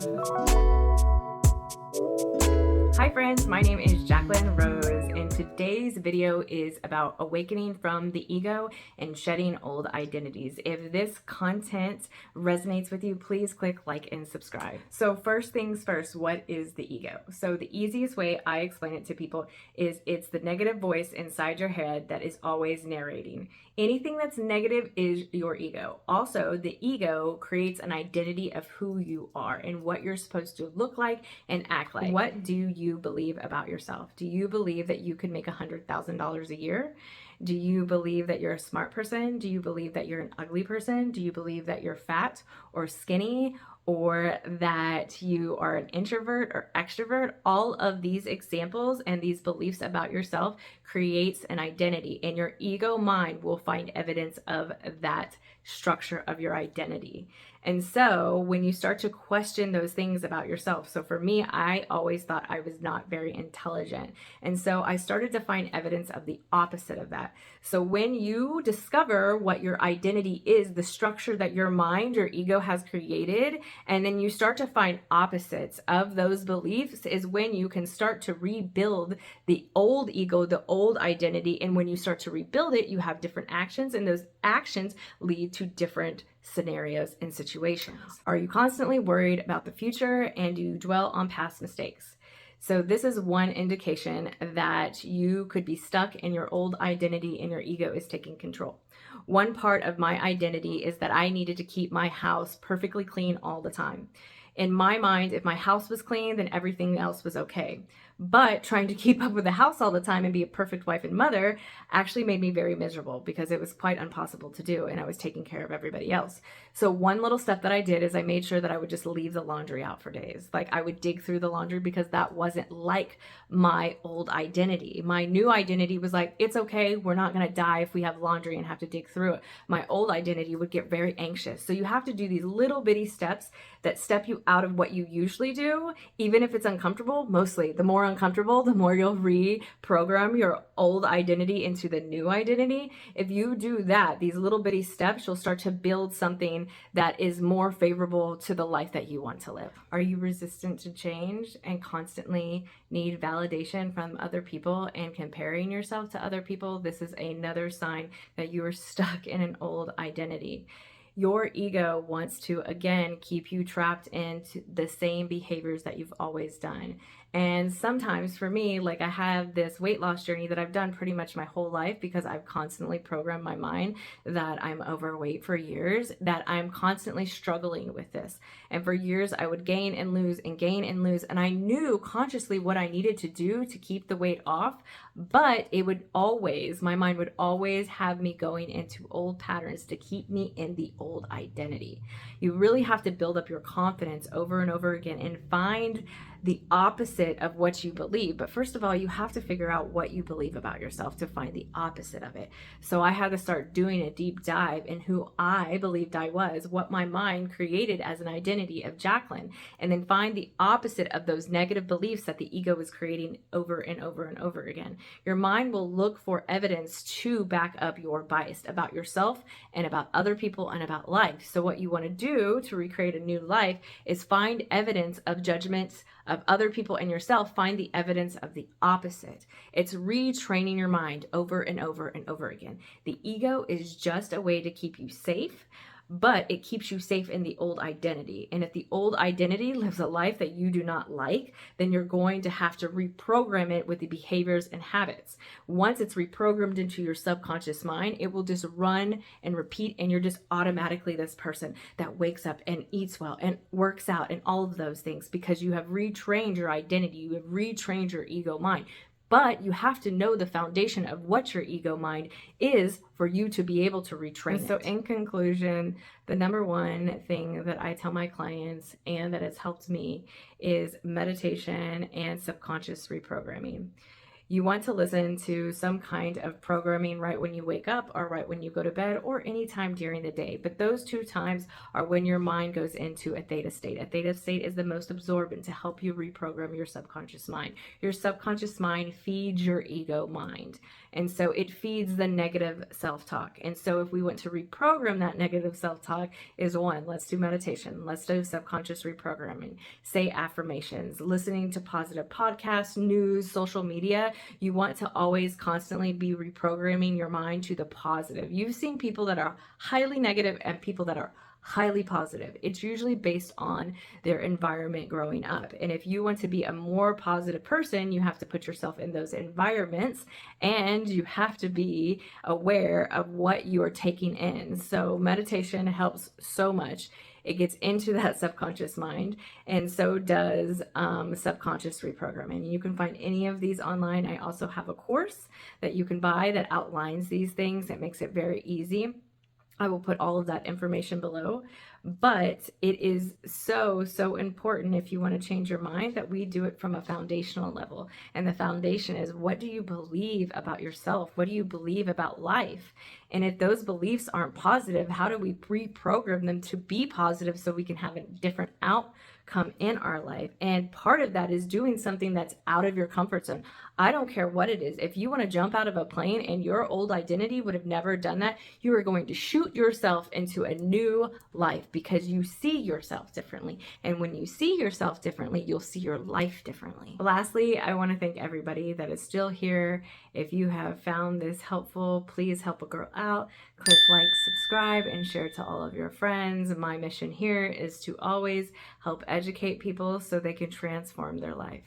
Hi friends, my name is Jacqueline Rose, and today's video is about awakening from the ego and shedding old identities. If this content resonates with you, please click like and subscribe. So first things first, what is the ego? So the easiest way I explain it to people is it's the negative voice inside your head that is always narrating. Anything that's negative is your ego. Also, the ego creates an identity of who you are and what you're supposed to look like and act like. What do you believe about yourself? Do you believe that you could make $100,000 a year? Do you believe that you're a smart person? Do you believe that you're an ugly person? Do you believe that you're fat or skinny, or that you are an introvert or extrovert? All of these examples and these beliefs about yourself creates an identity, and your ego mind will find evidence of that structure of your identity. And so when you start to question those things about yourself, so for me, I always thought I was not very intelligent. And so I started to find evidence of the opposite of that. So when you discover what your identity is, the structure that your mind, your ego has created, and then you start to find opposites of those beliefs, is when you can start to rebuild the old ego, the old identity. And when you start to rebuild it, you have different actions, and those actions lead to different scenarios and situations. Are you constantly worried about the future, and do you dwell on past mistakes? So this is one indication that you could be stuck in your old identity and your ego is taking control. One part of my identity is that I needed to keep my house perfectly clean all the time. In my mind, if my house was clean, then everything else was okay. But trying to keep up with the house all the time and be a perfect wife and mother actually made me very miserable, because it was quite impossible to do, and I was taking care of everybody else. So one little step that I did is I made sure that I would just leave the laundry out for days. Like, I would dig through the laundry, because that wasn't like my old identity. My new identity was like, it's okay, we're not going to die if we have laundry and have to dig through it. My old identity would get very anxious. So you have to do these little bitty steps that step you out of what you usually do, even if it's uncomfortable. Mostly, the more uncomfortable, the more you'll reprogram your old identity into the new identity. If you do that, these little bitty steps, you'll start to build something that is more favorable to the life that you want to live. Are you resistant to change and constantly need validation from other people and comparing yourself to other people? This is another sign that you are stuck in an old identity. Your ego wants to, again, keep you trapped into the same behaviors that you've always done. And sometimes for me, like, I have this weight loss journey that I've done pretty much my whole life, because I've constantly programmed my mind that I'm overweight for years, that I'm constantly struggling with this. And for years, I would gain and lose and gain and lose. And I knew consciously what I needed to do to keep the weight off, but it would always, my mind would always have me going into old patterns to keep me in the old identity. You really have to build up your confidence over and over again and find the opposite of what you believe. But first of all, you have to figure out what you believe about yourself to find the opposite of it. So I had to start doing a deep dive in who I believed I was, what my mind created as an identity of Jacqueline, and then find the opposite of those negative beliefs that the ego is creating over and over and over again. Your mind will look for evidence to back up your bias about yourself and about other people and about life. So what you want to do to recreate a new life is find evidence of judgments of other people and yourself. Find the evidence of the opposite. It's retraining your mind over and over and over again. The ego is just a way to keep you safe, but it keeps you safe in the old identity. And if the old identity lives a life that you do not like, then you're going to have to reprogram it with the behaviors and habits. Once it's reprogrammed into your subconscious mind, it will just run and repeat, and you're just automatically this person that wakes up and eats well and works out and all of those things, because you have retrained your identity, you have retrained your ego mind. But you have to know the foundation of what your ego mind is for you to be able to retrain it. So in conclusion, the number one thing that I tell my clients and that has helped me is meditation and subconscious reprogramming. You want to listen to some kind of programming right when you wake up or right when you go to bed or anytime during the day. But those two times are when your mind goes into a theta state. A theta state is the most absorbent to help you reprogram your subconscious mind. Your subconscious mind feeds your ego mind. And so it feeds the negative self-talk. And so if we want to reprogram that negative self-talk is one, let's do meditation. Let's do subconscious reprogramming. Say affirmations, listening to positive podcasts, news, social media. You want to always constantly be reprogramming your mind to the positive. You've seen people that are highly negative and people that are highly positive. It's usually based on their environment growing up. And if you want to be a more positive person, you have to put yourself in those environments and you have to be aware of what you are taking in. So meditation helps so much. It gets into that subconscious mind, and so does subconscious reprogramming. You can find any of these online. I also have a course that you can buy that outlines these things. It makes it very easy. I will put all of that information below, but it is so, so important if you want to change your mind that we do it from a foundational level. And the foundation is, what do you believe about yourself? What do you believe about life? And if those beliefs aren't positive, how do we reprogram them to be positive so we can have a different outcome in our life? And part of that is doing something that's out of your comfort zone. I don't care what it is. If you want to jump out of a plane and your old identity would have never done that, you are going to shoot yourself into a new life because you see yourself differently. And when you see yourself differently, you'll see your life differently. Lastly, I want to thank everybody that is still here. If you have found this helpful, please help a girl out. Click like, subscribe, and share to all of your friends. My mission here is to always help educate people so they can transform their life.